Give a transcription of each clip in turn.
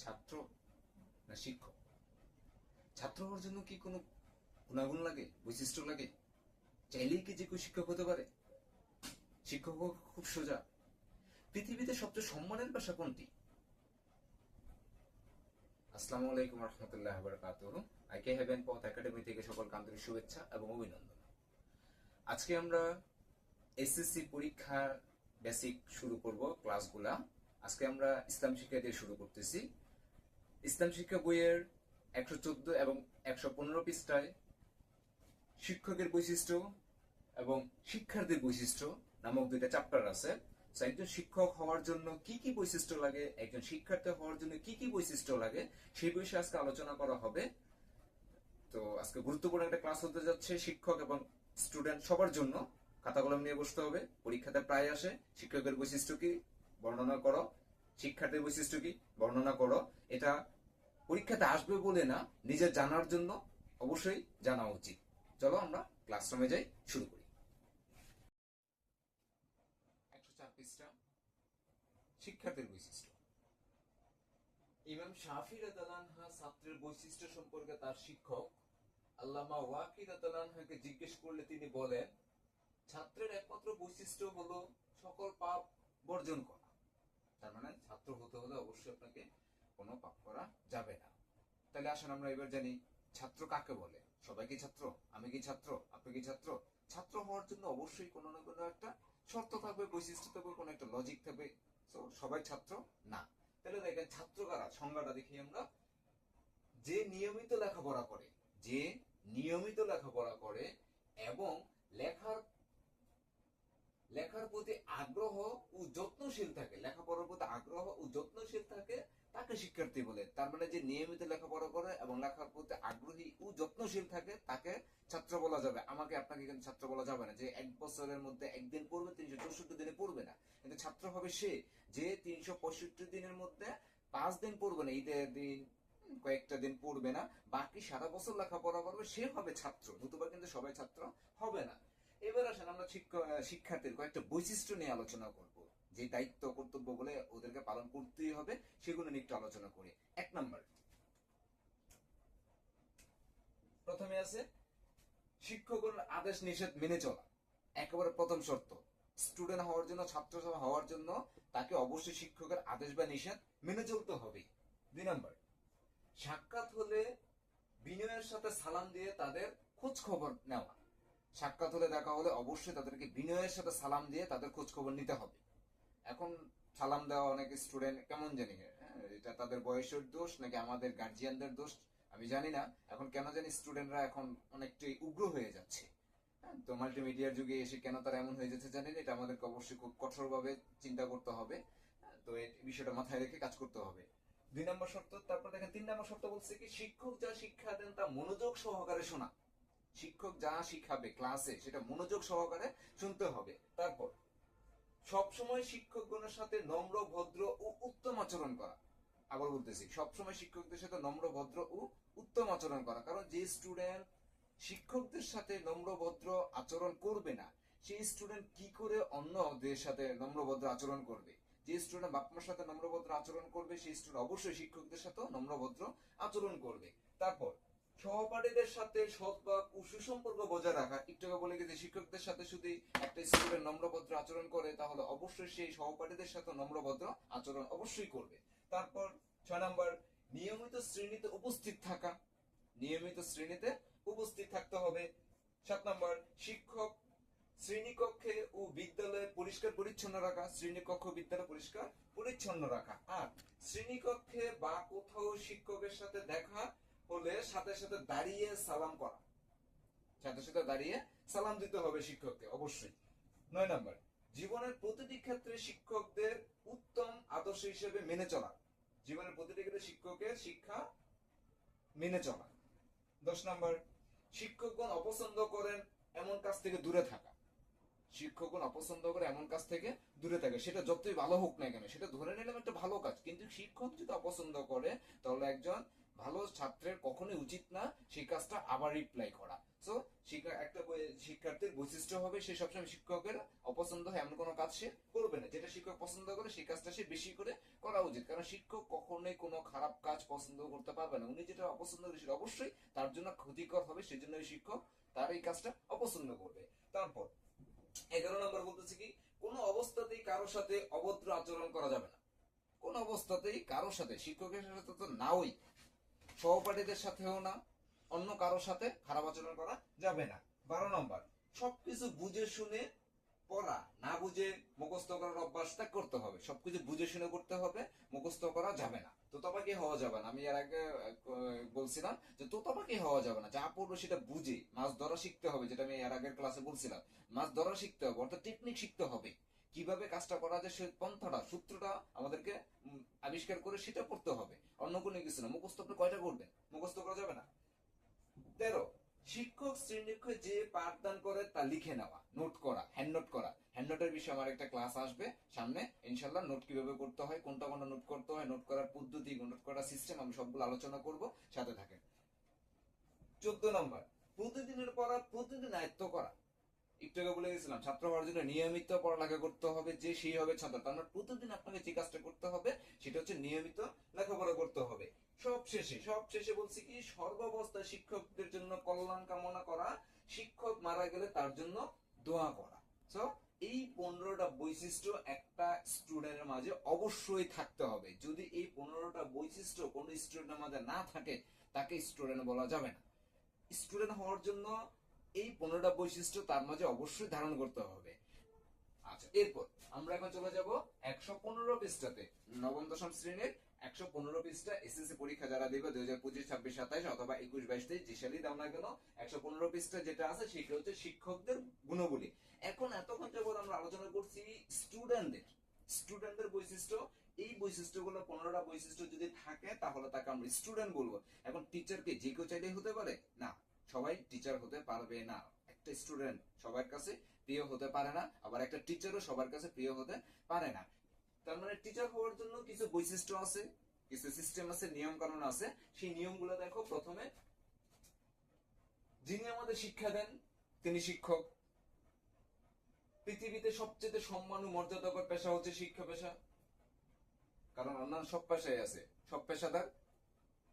ছাত্র না শিক্ষক? ছাত্র হওয়ার জন্য কি কোনো গুণাগুণ লাগে, বৈশিষ্ট্য লাগে? চাইলেই কি যে কেউ শিক্ষক হতে পারে? শিক্ষক হওয়া খুব সোজা। পৃথিবীতে সবচেয়ে সম্মানের পেশা কোনটি? আসসালামু আলাইকুম রহমতুল্লাহ বারাকাতুহু। আইকে হেভেন পথ একাডেমি থেকে সকলকে আন্তরিক শুভেচ্ছা এবং অভিনন্দন। আজকে আমরা এসএসসি পরীক্ষা বেসিক শুরু করব ক্লাসগুলা। আজকে আমরা ইসলাম শিক্ষা দিয়ে শুরু করতেছি। ইসলাম শিক্ষা বইয়ের 114 এবং 115 পৃষ্ঠায় শিক্ষকের বৈশিষ্ট্য এবং শিক্ষার্থীর বৈশিষ্ট্য নামক দুইটা চ্যাপ্টার আছে। একজন শিক্ষক হওয়ার জন্য কি কি বৈশিষ্ট্য লাগে, একজন শিক্ষার্থী হওয়ার জন্য কি কি বৈশিষ্ট্য লাগে, সেই বিষয়ে আজকে আলোচনা করা হবে। তো আজকে গুরুত্বপূর্ণ একটা ক্লাস হতে যাচ্ছে শিক্ষক এবং স্টুডেন্ট সবার জন্য। খাতা কলম নিয়ে বসতে হবে। পরীক্ষাতে প্রায় আসে শিক্ষকের বৈশিষ্ট্য কি বর্ণনা করো, শিক্ষার্থীর বৈশিষ্ট্য কি বর্ণনা করো। এটা পরীক্ষাতে আসবে বলে না, নিজের জানার জন্য অবশ্যই জানা উচিত। চলো আমরা ক্লাসরুমে যাই, শুরু করি। 104 পৃষ্ঠা, শিক্ষার্থীর বৈশিষ্ট্য। ইমাম শাফি রাদিয়াল্লাহু আনহু ছাত্রের বৈশিষ্ট্য সম্পর্কে তার শিক্ষক আল্লামা ওয়াকি রাদিয়াল্লাহু আনহুকে জিজ্ঞেস করলে তিনি বলেন, ছাত্রের একমাত্র বৈশিষ্ট্য হলো সকল পাপ বর্জন করা। তার মানে ছাত্র হতে হলে অবশ্যই আপনাকে কোনো পাপ করা যাবে না। তাহলে আসেন আমরা এবার জানি ছাত্র কাকে বলে। সবাই কি ছাত্র? আমি কি ছাত্র? আপনি কি ছাত্র? ছাত্র হওয়ার জন্য অবশ্যই কোনো না কোনো একটা শর্ত থাকবে, বৈশিষ্ট্য থাকবে, কোনো একটা লজিক থাকবে। তো সবাই ছাত্র না। তাহলে দেখেন ছাত্র কারা, সংজ্ঞাটা দেখি আমরা। যে নিয়মিত লেখাপড়া করে, যে নিয়মিত লেখাপড়া করে এবং লেখার লেখার প্রতি আগ্রহ ও যত্নশীল থাকে, লেখাপড়ার প্রতি আগ্রহ ও যত্নশীল থাকে, তাকে শিক্ষার্থী বলে। তার মানে যে নিয়মিত লেখাপড়া করে এবং লেখার প্রতি আগ্রহী ও যত্নশীল থাকে তাকে ছাত্র বলা যাবে। আমাকে আপনাকে কিন্তু ছাত্র বলা যাবে না। যে এক বছরের মধ্যে একদিন পড়বে, 364 দিনে পড়বে না। কিন্তু ছাত্র হবে সে যে 365 দিনের মধ্যে 5 দিন পড়বে না, ঈদের দিন কয়েকটা দিন পড়বে না, বাকি সারা বছর লেখাপড়া করবে, সে হবে ছাত্র। নতুবা কিন্তু সবাই ছাত্র হবে না। এবার আসেন আমরা শিক্ষার্থীর কয়েকটা বৈশিষ্ট্য নিয়ে আলোচনা করব। যে দায়িত্ব কর্তব্য বলে ওদেরকে পালন করতেই হবে, সেগুলো নিয়ে একটু আলোচনা করি। 1 নম্বর, প্রথমে আছে শিক্ষকের আদেশ নিষেধ মেনে চলা। একেবারে প্রথম শর্ত, স্টুডেন্ট হওয়ার জন্য, ছাত্র হওয়ার জন্য তাকে অবশ্যই শিক্ষকের আদেশ বা নিষেধ মেনে চলতে হবে। 2 নম্বর, সাক্ষাৎ হলে বিনয়ের সাথে সালাম দিয়ে তাদের খোঁজ খবর নেওয়া। সাক্ষাৎ হলে, দেখা হলে অবশ্যই তাদেরকে বিনয়ের সাথে সালাম দিয়ে তাদের খোঁজ খবর নিতে হবে। এখন সালাম দেওয়া অনেক স্টুডেন্ট কেমন জানি, এটা তাদের বয়সের দোষ নাকি আমাদের গার্জিয়ানদের দোষ আমি জানি না। এখন কেন জানি স্টুডেন্টরা এখন অনেকটাই উগ্র হয়ে যাচ্ছে। তো মাল্টিমিডিয়ার যুগে এসে কেন তারা এমন হয়ে যাচ্ছে জানি না। এটা আমাদেরকে অবশ্যই খুব কঠোরভাবে চিন্তা করতে হবে। তো এই বিষয়টা মাথায় রেখে কাজ করতে হবে। 2 নম্বর শর্ত। তারপর দেখেন 3 নম্বর শর্ত বলছে কি, শিক্ষক যা শিক্ষা দেন তা মনোযোগ সহকারে শোনা। শিক্ষক যা শিখাবে ক্লাসে সেটা মনোযোগ সহকারে শুনতে হবে। তারপর সবসময় শিক্ষকগণের সাথে নম্র, ভদ্র ও উত্তম আচরণ করা। আবার বলতেছি, সবসময় শিক্ষকদের সাথে নম্র, ভদ্র ও উত্তম আচরণ করা। কারণ যে স্টুডেন্ট শিক্ষকদের সাথে নম্র, ভদ্র আচরণ করবে না, সেই স্টুডেন্ট কি করে অন্যদের সাথে নম্র, ভদ্র আচরণ করবে? যে স্টুডেন্ট বাপমার সাথে নম্র, ভদ্র আচরণ করবে, সেই স্টুডেন্ট অবশ্যই শিক্ষকদের সাথে নম্র, ভদ্র আচরণ করবে। তারপর সহপাঠীদের সাথে সদ্ভাব ও সুসম্পর্ক বজায় রাখা। একটু আগে বলে গেছে, শিক্ষকদের সাথে যদি একটা স্টুডেন্ট নম্রভদ্র আচরণ করে তাহলে অবশ্যই সেই সহপাঠীদের সাথে নম্রভদ্র আচরণ অবশ্যই করবে। তারপর 6 নম্বর, নিয়মিত শ্রেণীতে উপস্থিত থাকা। নিয়মিত শ্রেণীতে উপস্থিত থাকতে হবে। 7 নম্বর, শিক্ষক শ্রেণীকক্ষে ও বিদ্যালয়ে পরিষ্কার পরিচ্ছন্ন রাখা। শ্রেণীকক্ষ, বিদ্যালয় পরিষ্কার পরিচ্ছন্ন রাখা। আর শ্রেণীকক্ষে বা কোথাও শিক্ষকের সাথে দেখা হলে সাথে সাথে দাঁড়িয়ে সালাম করা। সাথে সাথে দাঁড়িয়ে সালাম দিতে হবে শিক্ষককে অবশ্যই। 9 নম্বর, জীবনের প্রতিটি ক্ষেত্রে শিক্ষকদের উত্তম আদর্শ হিসেবে মেনে চলা। জীবনের প্রতিটি ক্ষেত্রে শিক্ষকের শিক্ষা মেনে চলা। 10 নম্বর, শিক্ষকগণ অপছন্দ করেন এমন কাজ থেকে দূরে থাকা। শিক্ষকগণ অপছন্দ করে এমন কাজ থেকে দূরে থাকে। সেটা যতই ভালো হোক না কেন, সেটা ধরে নিলাম একটা ভালো কাজ, কিন্তু শিক্ষক যদি অপছন্দ করে তাহলে একজন ভালো ছাত্রের কখনোই উচিত না সেই কাজটা আবার রিপ্লাই করা। সো একটা শিক্ষার্থীর বৈশিষ্ট্য হবে সে সবসময় শিক্ষকের অপছন্দ হয় এমন কোনো কাজ সে করবে না, যেটা শিক্ষক পছন্দ করে সেই কাজটা সে বেশি করে করা উচিত, কারণ শিক্ষক কখনোই কোনো খারাপ কাজ পছন্দ করতে পারবে না। উনি যেটা অপছন্দ করে সেটা অবশ্যই তার জন্য ক্ষতিকর হবে, সেজন্য শিক্ষক তার এই কাজটা অপছন্দ করবে। তারপর 11 নম্বর বলতেছে কি, কোনো অবস্থাতেই কারোর সাথে অভদ্র আচরণ করা যাবে না। কোন অবস্থাতেই কারোর সাথে, শিক্ষকের সাথে তো নাওই, সহপাঠীদের সাথেও না, অন্য কারোর সাথে খারাপ আচরণ করা যাবে না। 12 নম্বর, সবকিছু বুঝে শুনে পড়া, না বুঝে মুখস্থ করার অভ্যাস ত্যাগ করতে হবে। সবকিছু বুঝে শুনে করতে হবে, মুখস্থ করা যাবে না। তোতাপাকি হওয়া যাবে না। আমি এর আগে বলছিলাম যে তোতাপাকি হওয়া যাবে না, যা পড়বো সেটা বুঝে মাছ ধরা শিখতে হবে, যেটা আমি এর আগের ক্লাসে বলছিলাম। মাছ ধরা শিখতে হবে, অর্থাৎ টেকনিক শিখতে হবে, কিভাবে কাজটা করা যায় সে পন্থাটা সূত্রটা আমাদেরকে আবিষ্কার করে সেটা পড়তে হবে, অন্য কোনো কিছু না। মুখস্থ আপনি কয়টা করবেন, মুখস্থ করা যাবে না। 13, শিক্ষক শ্রেণীকক্ষে যে পাঠদান করে তা লিখে নেওয়া, নোট করা, হ্যান্ড নোট করা। হ্যান্ড নোটের বিষয়ে আমার একটা ক্লাস আসবে সামনে ইনশাল্লাহ। নোট কিভাবে করতে হয়, কোনটা কোনটা নোট করতে হয়, নোট করার পদ্ধতি, নোট করার সিস্টেম, আমি সবগুলো আলোচনা করব, সাথে থাকেন। 14 নম্বর, প্রতিদিনের পড়া প্রতিদিন আয়ত্ত করা। একটু আগে বলে গেছিলাম ছাত্র হওয়ার জন্য নিয়মিত পড়ালেখা করতে হবে, যে সেই হবে ছাত্র। তার মানে প্রতিদিন আপনাকে যে কাজটা করতে হবে সেটা হচ্ছে নিয়মিত লেখাপড়া করতে হবে। সবশেষে বলছি কি, সর্বাবস্থায় শিক্ষকদের জন্য কল্যাণ কামনা করা, শিক্ষক মারা গেলে তার জন্য দোয়া করা। সো এই 15টা বৈশিষ্ট্য একটা স্টুডেন্টের মাঝে অবশ্যই থাকতে হবে। যদি এই 15টা বৈশিষ্ট্য কোন স্টুডেন্টের মাঝে না থাকে, তাকে স্টুডেন্ট বলা যাবে না। স্টুডেন্ট হওয়ার জন্য এই 15টা বৈশিষ্ট্য তার মাঝে অবশ্যই ধারণ করতে হবে। আচ্ছা, এরপর আমরা এখন চলে যাব 115 পৃষ্ঠাতে, নবম দশম শ্রেণীর 115 পৃষ্ঠা। এসএসসি পরীক্ষা যারা দেবে 2025, 26, 27 অথবা 21, 22, 23 যে সালই দাও না কেন, 115 পৃষ্ঠা যেটা আছে সেটা হচ্ছে শিক্ষকদের গুণাবলী। এখন এতক্ষণ যাবত আমরা আলোচনা করছি স্টুডেন্টদের বৈশিষ্ট্য। এই বৈশিষ্ট্যগুলো 15টা বৈশিষ্ট্য যদি থাকে তাহলে তাকে আমরা স্টুডেন্ট বলবো। এখন টিচারকে যে কেউ চাইলেই হতে পারে না, সবাই টিচার হতে পারবে না। একটা স্টুডেন্ট সবার কাছে প্রিয় হতে পারে না, আবার একটা টিচারও সবার কাছে প্রিয় হতে পারে না। তার মানে টিচার হওয়ার জন্য কিছু বৈশিষ্ট্য আছে, কিছু সিস্টেম আছে, নিয়ম কানুন আছে। সেই নিয়মগুলো দেখো। প্রথমে, যিনি আমাদের শিক্ষা দেন তিনি শিক্ষক। পৃথিবীতে সবচেয়ে সম্মান ও মর্যাদাকর পেশা হচ্ছে শিক্ষা পেশা, কারণ অন্যান্য সব পেশায় আছে, সব পেশাদার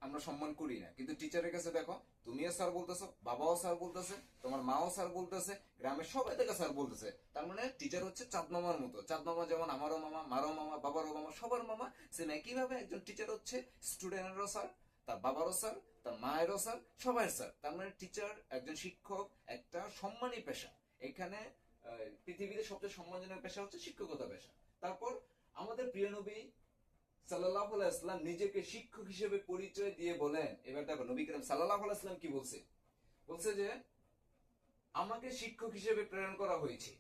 আমরা সম্মান করি না, কিন্তু টিচারের কাছে দেখো, তুমিও স্যার বলতেছো, বাবাও স্যার বলতেছে, তোমার মাও স্যার বলতেছে, গ্রামের সবাই থেকে স্যার বলতেছে। তার মানে টিচার হচ্ছে চাঁদ মামার মতো। চাঁদ মামা যেমন আমারও মামা, মারও মামা, বাবারও মামা, সবার মামা, সেম একইভাবে একজন টিচার হচ্ছে স্টুডেন্টেরও স্যার, তার বাবারও স্যার, তার মায়েরও স্যার, সবার স্যার। তার মানে টিচার, একজন শিক্ষক একটা সম্মানী পেশা। এখানে পৃথিবীতে সবচেয়ে সম্মানজনক পেশা হচ্ছে শিক্ষকতা পেশা। তারপর আমাদের প্রিয় নবী সাল্লাল্লাহু আলাইহি ওয়াসাল্লাম নিজেকে শিক্ষক হিসেবে পরিচয় দিয়ে বলেন, এবার দেখো নবী করিম সাল্লাল্লাহু আলাইহি ওয়াসাল্লাম কি বলছে, বলছে যে আমাকে শিক্ষক হিসেবে প্রেরণ করা হয়েছে।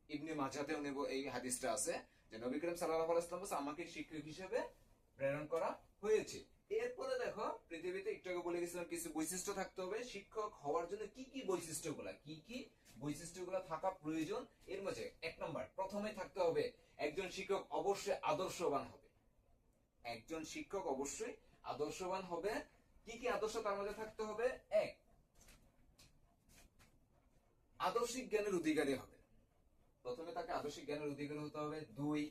ইবনে মাজাতেও নেব এই হাদিসটা আছে যে নবী করিম সাল্লাল্লাহু আলাইহি ওয়াসাল্লাম বলছে আমাকে শিক্ষক হিসেবে প্রেরণ করা হয়েছে। এরপরে দেখো, পৃথিবীতে একটু আগে বলে গেছিলাম কিছু বৈশিষ্ট্য থাকতে হবে শিক্ষক হওয়ার জন্য। কি কি বৈশিষ্ট্যগুলা থাকা প্রয়োজন, এর মধ্যে 1 নম্বর, প্রথমে থাকতে হবে একজন শিক্ষক অবশ্যই আদর্শবান হবে। একজন শিক্ষক অবশ্যই আদর্শবান হবে। কি কি আদর্শ তার মধ্যে থাকতে হবে? 1, আদর্শিক জ্ঞানের অধিকারী হবে। প্রথমে তাকে আদর্শিক জ্ঞানের অধিকারী হতে হবে। 2,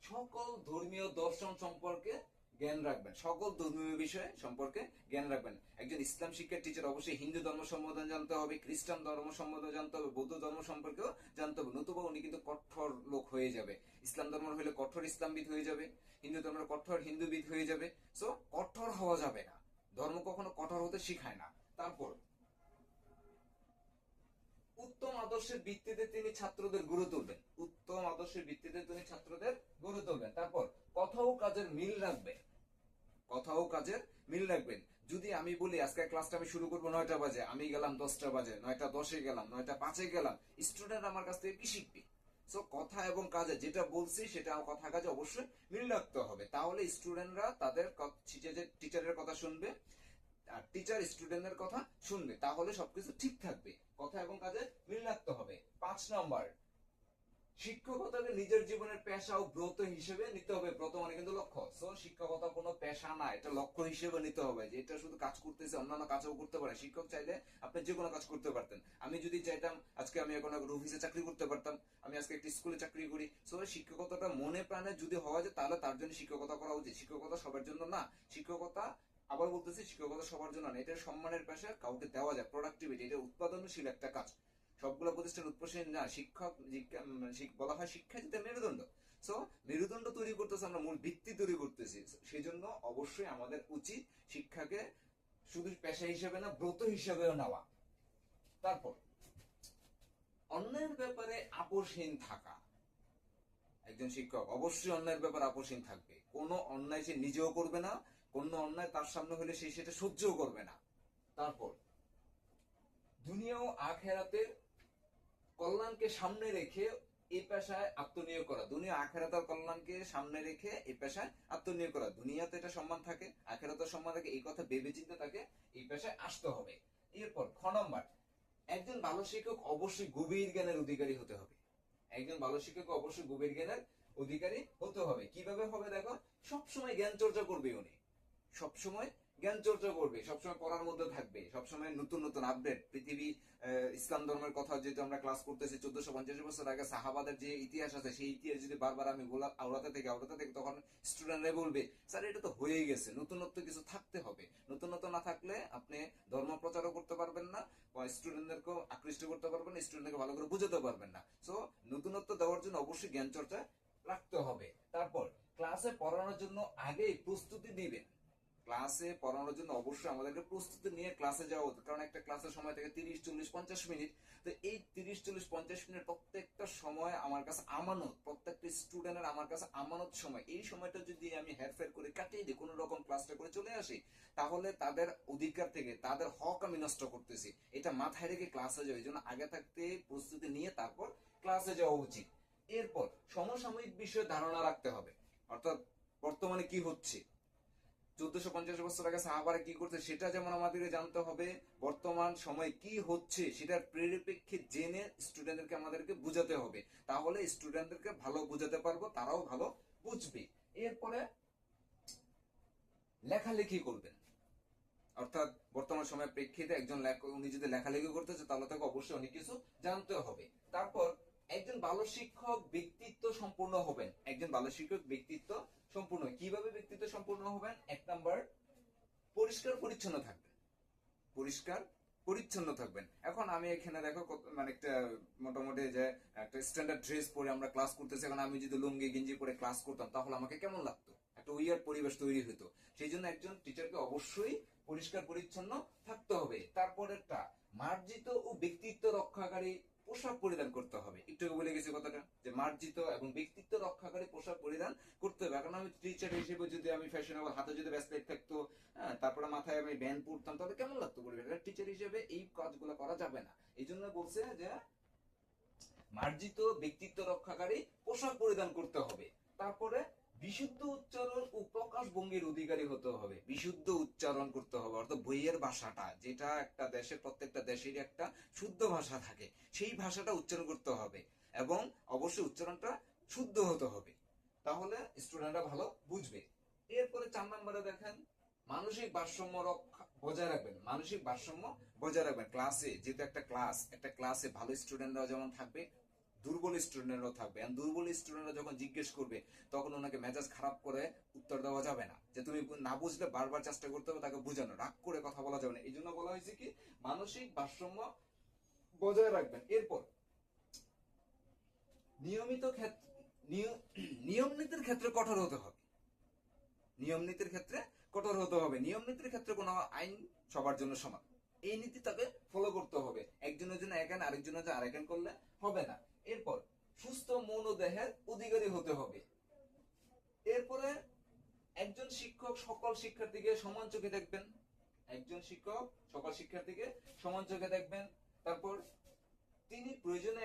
সকল ধর্মীয় দর্শন সম্পর্কে জ্ঞান রাখবেন, সকল ধর্মীয় বিষয় সম্পর্কে জ্ঞান রাখবেন। একজন ইসলাম শিক্ষার টিচার অবশ্যই হিন্দু ধর্ম সম্বন্ধে জানতে হবে, খ্রিস্টান ধর্ম সম্বন্ধে জানতে হবে, বৌদ্ধ ধর্ম সম্পর্কেও জানতে হবে, নতুবা উনি কিন্তু কঠোর লোক হয়ে যাবে। ইসলাম ধর্ম হলে কঠোর ইসলামবিদ হয়ে যাবে, হিন্দু ধর্মের কঠোর হিন্দুবিদ হয়ে যাবে। সো কঠোর হওয়া যাবে না, ধর্ম কখনো কঠোর হতে শিখায় না। তারপর উত্তম আদর্শের ভিত্তিতে তিনি ছাত্রদের গড়ে তুলবেন, উত্তম আদর্শের ভিত্তিতে তিনি ছাত্রদের গড়ে তুলবেন। তারপর কথা ও কাজের মিল রাখবেন, কথা ও কাজের মিল রাখবেন। যদি আমি বলি আজকে ক্লাসটা আমি শুরু করবো 9টা বাজে, আমি গেলাম 10টা বাজে, 9টা 10-এ গেলাম, 9টা 5-এ গেলাম, স্টুডেন্ট আমার কাছ থেকে কি শিখবে? সো কথা এবং কাজে যেটা বলছি সেটা কথা কাজে অবশ্যই মিল রাখতে হবে, তাহলে স্টুডেন্টরা তাদের টিচারের কথা শুনবে আর টিচার স্টুডেন্টের কথা শুনবে, তাহলে সবকিছু ঠিক থাকবে। কথা এবং কাজে মিল রাখতে হবে। 5 নম্বর, শিক্ষকতাকে নিজের জীবনের পেশা ও ব্রত হিসেবে নিতে হবে। ব্রত মানে কিন্তু লক্ষ্য। সো সো শিক্ষকতা কোনো পেশা না, এটা লক্ষ্য হিসেবে নিতে হবে যে এটা শুধু কাজ করতেছে, অন্যান্য কাজও করতে পারে। শিক্ষক চাইলে আপনি যে কোনো কাজ করতে পারতেন। আমি যদি চাইতাম আজকে আমি এখন অফিসে চাকরি করতে পারতাম, আমি আজকে একটা স্কুলে চাকরি করি। সো শিক্ষকতাটা মনে প্রাণে যদি হওয়া যায় তাহলে তার জন্য শিক্ষকতা করা উচিত। শিক্ষকতা সবার জন্য না। শিক্ষকতা, আবার বলতেছি, শিক্ষকতা সবার জন্য না। এটা সম্মানের পেশা, কাউকে দেওয়া যায়, প্রোডাক্টিভিটি, এটা উৎপাদনশীল একটা কাজ। সবগুলো প্রতিষ্ঠান উৎপাদনশীল না। শিক্ষক বলা হয় শিক্ষা যেটা মেরুদণ্ড। সো মেরুদণ্ড তৈরি করতেছে, আমরা মূল ভিত্তি তৈরি করতেছি। সেই জন্য অবশ্যই আমাদের উচিত শিক্ষাকে শুধু পেশা হিসেবে না, ব্রত হিসেবেও নেওয়া। তারপর অন্যের ব্যাপারে আপোষহীন থাকা। একজন শিক্ষক অবশ্যই অন্যের ব্যাপারে আপোষহীন থাকবে। কোনো অন্যায় সে নিজেও করবে না, কোনো অন্যায় তার সামনে হলে সে সেটা সহ্যও করবে না। তারপর দুনিয়া ও আখেরাতের কল্যাণকে সামনে রেখে এই পেশায় আত্মনিয়োগ করা। দুনিয়া আখেরাতের কল্যাণকে সামনে রেখে এই পেশায় আত্মনিয়োগ করা। দুনিয়াতে এটা সম্মান থাকে, আখেরাতের সম্মান থাকে, এই কথা ভেবে চিন্তে তাকে এই পেশায় আসতে হবে। এরপর খ নম্বর, একজন ভালো শিক্ষক অবশ্যই গভীর জ্ঞানের অধিকারী হতে হবে। একজন ভালো শিক্ষক অবশ্যই গভীর জ্ঞানের অধিকারী হতে হবে। কিভাবে হবে দেখো, সবসময় জ্ঞান চর্চা করবে উনি, সবসময় জ্ঞান চর্চা করবে, সবসময় পড়ার মধ্যে থাকবে, সবসময় নতুন নতুন আপডেট। পৃথিবী, ইসলাম ধর্মের কথা যেহেতু আমরা ক্লাস করতেছি, 1450 বছর আগে সাহাবাদের যে ইতিহাস আছে, সেই ইতিহাস যদি বারবার আমি আওড়াতে থেকে তখন স্টুডেন্টরা বলবে স্যার এটা তো হয়েই গেছে, নতুনত্ব কিছু থাকতে হবে। নতুনত্ব না থাকলে আপনি ধর্ম প্রচারও করতে পারবেন না, স্টুডেন্টদেরকেও আকৃষ্ট করতে পারবেন না, স্টুডেন্টদেরকে ভালো করে বুঝাতে পারবেন না। সো নতুনত্ব দেওয়ার জন্য অবশ্যই জ্ঞান চর্চা রাখতে হবে। তারপর ক্লাসে পড়ানোর জন্য আগেই প্রস্তুতি দিবেন। ক্লাসে পড়ানোর জন্য অবশ্যই আমাদেরকে প্রস্তুতি নিয়ে ক্লাসে যাওয়া উচিত। কারণ একটা ক্লাসের সময় থেকে 30, 40, 50 মিনিট। তো এই 30, 40, 50 মিনিট প্রত্যেকটা সময় আমার কাছে আমানত, প্রত্যেকটা স্টুডেন্টের আমার কাছে আমানত সময়। এই সময়টা যদি আমি হেরফের করে কাটিয়ে দিই, কোনো রকম ক্লাসটা করে চলে আসি, তাহলে তাদের অধিকার থেকে, তাদের হক আমি নষ্ট করতেছি। এটা মাথায় রেখে ক্লাসে যাওয়া, এই জন্য আগে থাকতে প্রস্তুতি নিয়ে তারপর ক্লাসে যাওয়া উচিত। এরপর সমসাময়িক বিষয়ে ধারণা রাখতে হবে, অর্থাৎ বর্তমানে কি হচ্ছে, 1450 বছর আগে সাহাবারা কি করছে সেটা যেমন আমাদেরকে জানতে হবে, বর্তমান সময় কি হচ্ছে সেটার পরিপ্রেক্ষিত জেনে স্টুডেন্টদেরকে আমাদেরকে বুঝাতে হবে। তাহলে স্টুডেন্টদেরকে ভালো বুঝাতে পারবো, তারাও ভালো বুঝবে। এরপরে লেখালেখি করবেন, অর্থাৎ বর্তমান সময়ের প্রেক্ষিতে একজন উনি যদি লেখালেখি করতেছে তাহলে তাকে অবশ্যই অনেক কিছু জানতে হবে। তারপর একজন ভালো শিক্ষক ব্যক্তিত্ব সম্পূর্ণ হবেন। একজন ভালো শিক্ষক ব্যক্তিত্ব সম্পূর্ণ, কিভাবে ব্যক্তিত্ব সম্পূর্ণ হবেন? এক নাম্বার, পরিষ্কার পরিচ্ছন্ন থাকবেন। পরিষ্কার পরিচ্ছন্ন থাকবেন। এখন আমি এখানে দেখো মানে একটা মোটামুটি যে একটা স্ট্যান্ডার্ড ড্রেস পরে আমরা ক্লাস করতেছি, এখন আমি যদি লুঙ্গি গেঞ্জি পরে ক্লাস করতাম তাহলে আমাকে কেমন লাগতো? একটা উইয়ার্ড পরিবেশ তৈরি হতো। সেই জন্য একজন টিচারকে অবশ্যই পরিষ্কার পরিচ্ছন্ন থাকতে হবে। তারপরেরটা, মার্জিত ও ব্যক্তিত্ব রক্ষাকারী পোশাক পরিধান করতে হবে। একটু বলে গেছি কথাটা, যে মার্জিত এবং ব্যক্তিত্ব রক্ষাকারী পোশাক পরিধান করতে হবে। এখন আমি টিচার হিসেবে যদি আমি ফ্যাশনেবল, হাতে যদি ব্রেসলেট থাকতো, তারপরে মাথায় আমি ব্যান্ড পরতাম, তাহলে কেমন লাগতো পরিবেশ? টিচার হিসেবে এই কাজগুলো করা যাবে না। এই জন্য বলছে যে মার্জিত ব্যক্তিত্ব রক্ষাকারী পোশাক পরিধান করতে হবে। তারপরে বিশুদ্ধ উচ্চারণ ও প্রকাশ ভঙ্গির অধিকারী হতে হবে। বিশুদ্ধ উচ্চারণ করতে হবে, অর্থাৎ বইয়ের ভাষাটা, যেটা একটা দেশের, প্রত্যেকটা দেশেরই একটা শুদ্ধ ভাষা থাকে, সেই ভাষাটা উচ্চারণ করতে হবে এবং অবশ্যই উচ্চারণটা শুদ্ধ হতে হবে, তাহলে স্টুডেন্টরা ভালো বুঝবে। এরপরে 4 নম্বরে দেখেন, মানসিক ভারসাম্য রক্ষা বজায় রাখবেন। মানসিক ভারসাম্য বজায় রাখবেন। ক্লাসে যেহেতু একটা ক্লাসে ভালো স্টুডেন্টরা যেমন থাকবে, দুর্বল স্টুডেন্টরাও থাকবে। দুর্বল স্টুডেন্টরা যখন জিজ্ঞেস করবে তখন ওনাকে মেজাজ খারাপ করে উত্তর দেওয়া যাবে না। যে তুমি না বুঝলে বারবার চেষ্টা করতে হবে তাকে বোঝানো, রাগ করে কথা বলা যাবে না। এই জন্য বলা হয়েছে কি, মানসিক ভারসাম্য বজায় রাখবেন। এরপর নিয়মিত নিয়ম নীতির ক্ষেত্রে কঠোর হতে হবে। নিয়ম নীতির ক্ষেত্রে কঠোর হতে হবে। নিয়ম নীতির ক্ষেত্রে কোনো আইন সবার জন্য সমান, এই নীতি তাকে ফলো করতে হবে। একজনের জন্য এক আইন, আরেকজনের জন্য আরেক আইন করলে হবে না। এরপর সুস্থ মন ও দেহের অধিকারী হতে হবে। এরপরে একজন শিক্ষক সকল শিক্ষার্থীকে সমান চোখে দেখবেন। একজন শিক্ষক সকল শিক্ষার্থীকে সমান চোখে দেখবেন। তারপর তিনি প্রয়োজনে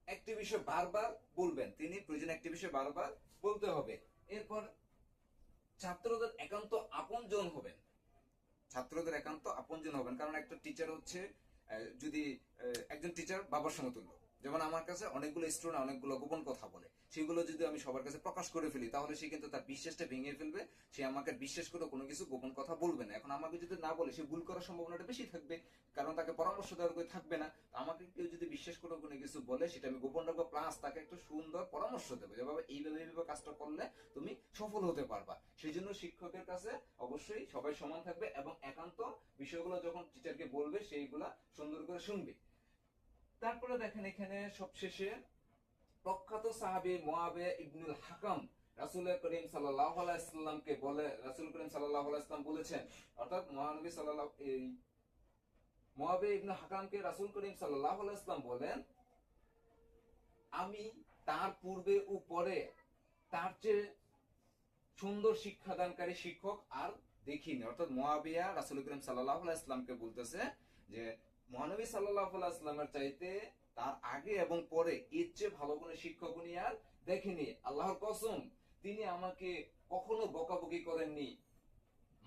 একটি বিষয় বারবার বলবেন। তিনি প্রয়োজনে একটি বিষয় বারবার বলতে হবে। এরপর ছাত্রদের একান্ত আপনজন হবেন। ছাত্রদের একান্ত আপনজন হবেন। কারণ একটা টিচার হচ্ছে, যদি একজন টিচার বাবার সমতুল্য, যেমন আমার কাছে অনেকগুলো স্টুডেন্ট অনেকগুলো গোপন কথা বলে, সেগুলো যদি আমি সবার কাছে প্রকাশ করে ফেলি তাহলে সে কিন্তু তার বিশ্বাসটা ভেঙে ফেলবে, সে আমাকে বিশ্বাস করে কোনো কিছু গোপন কথা বলবে না। এখন আমাকে যদি না বলে সে ভুল করার সম্ভাবনাটা বেশি থাকবে, কারণ তাকে পরামর্শ দেওয়ার কেউ থাকবে না। আমাকে কেউ যদি বিশ্বাস করে কোনো কিছু বলে সেটা আমি গোপন রাখবো, প্লাস তাকে একটা সুন্দর পরামর্শ দেবো যেভাবে এইভাবে কাজটা করলে তুমি সফল হতে পারবা। সেই জন্য শিক্ষকের কাছে অবশ্যই সবাই সমান থাকবে এবং একান্ত বিষয়গুলো যখন টিচারকে বলবে সেইগুলা সুন্দর করে শুনবে। তারপরে দেখেন এখানে সবশেষে প্রখ্যাত সাহাবী মুয়াবিয়া ইবনুল হাকাম রাসূল করিম সাল্লাল্লাহু আলাইহি সাল্লামকে বলে, রাসূল করিম সাল্লাল্লাহু আলাইহি সাল্লাম বলেছেন, অর্থাৎ মহানবী সাল্লাল্লাহু এই মুয়াবিয়া ইবনুল হাকামকে রাসূল করিম সাল্লাল্লাহু আলাইহি সাল্লাম বলেন, আমি তার পূর্বে ও পরে তার চেয়ে সুন্দর শিক্ষাদানকারী শিক্ষক আর দেখিনি। অর্থাৎ মুয়াবিয়া রাসূল করিম সাল্লাল্লাহু আলাইহি সাল্লামকে বলতেছে যে মহানবী সাল্লাল্লাহু আলাইহি সাল্লামের চাইতে তার আগে এবং পরে এর চেয়ে ভালো কোনো শিক্ষক উনি আর দেখেনি। আল্লাহর কসম, তিনি আমাকে কখনো বকাবকি করেননি,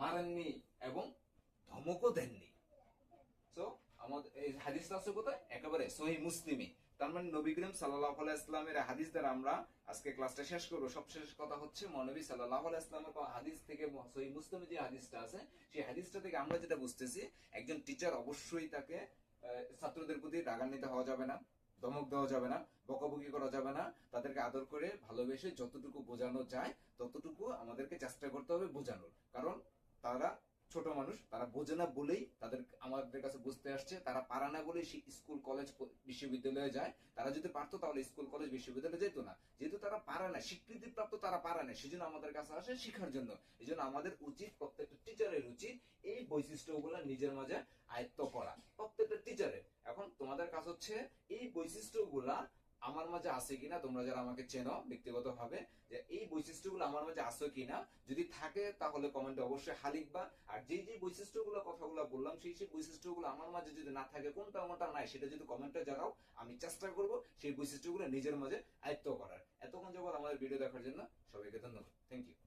মারেননি এবং ধমকও দেননি। সো আমাদের এই হাদিসটা আছে কোথায়? একেবারে সহিহ মুসলিমে। তার মানে নবী করিম সাল্লাল্লাহু আলাইহি ইসলামের হাদিস দ্বারা আমরা আজকে ক্লাসটা শেষ করব। সবশেষ কথা হচ্ছে মহানবী সাল্লাল্লাহু আলাইহি ইসলামের হাদিস থেকে সহিহ মুসলিমে যে হাদিসটা আছে সেই হাদিসটা থেকে আমরা যেটা বুঝতেছি, একজন টিচার অবশ্যই তাকে ছাত্রদের প্রতি রাগান্বিত হওয়া যাবে না, ধমক দেওয়া যাবে না, বকাবকি করা যাবে না, তাদেরকে আদর করে ভালোবেসে যতটুকু বোঝানো যায় ততটুকু আমাদেরকে চেষ্টা করতে হবে বোঝানোর। কারণ তারা ছোট মানুষ, তারা বোঝে না বলেই তাদের আমাদের কাছে বুঝতে আসছে, তারা পারে না বলেই স্কুল কলেজ বিশ্ববিদ্যালয়ে যায়। তারা যদি পারতো তাহলে স্কুল কলেজ বিশ্ববিদ্যালয়ে যেত না। যেহেতু তারা পারে না, স্বীকৃতিপ্রাপ্ত তারা পারে না, সেজন্য আমাদের কাছে আসে শিখার জন্য। এই জন্য আমাদের উচিত, প্রত্যেকটা টিচারের উচিত এই বৈশিষ্ট্যগুলো নিজের মাঝে আয়ত্ত করা, প্রত্যেকটা টিচারের। এখন তোমাদের কাজ হচ্ছে এই বৈশিষ্ট্যগুলা আমার মাঝে আছে কিনা, তোমরা যারা আমাকে চেনো ব্যক্তিগত ভাবে, যে এই বৈশিষ্ট্যগুলো আমার মাঝে আছে কিনা, যদি থাকে তাহলে কমেন্টে অবশ্যই হা লিখবা। আর যে বৈশিষ্ট্যগুলো কথাগুলো বললাম সেই বৈশিষ্ট্যগুলো আমার মাঝে যদি না থাকে, কোনটা নাই সেটা যদি কমেন্টে জানাও, আমি চেষ্টা করব সেই বৈশিষ্ট্যগুলো নিজের মাঝে আয়ত্ত করার। এতক্ষণ যাবত আমাদের ভিডিও দেখার জন্য সবাইকে ধন্যবাদ। Thank you.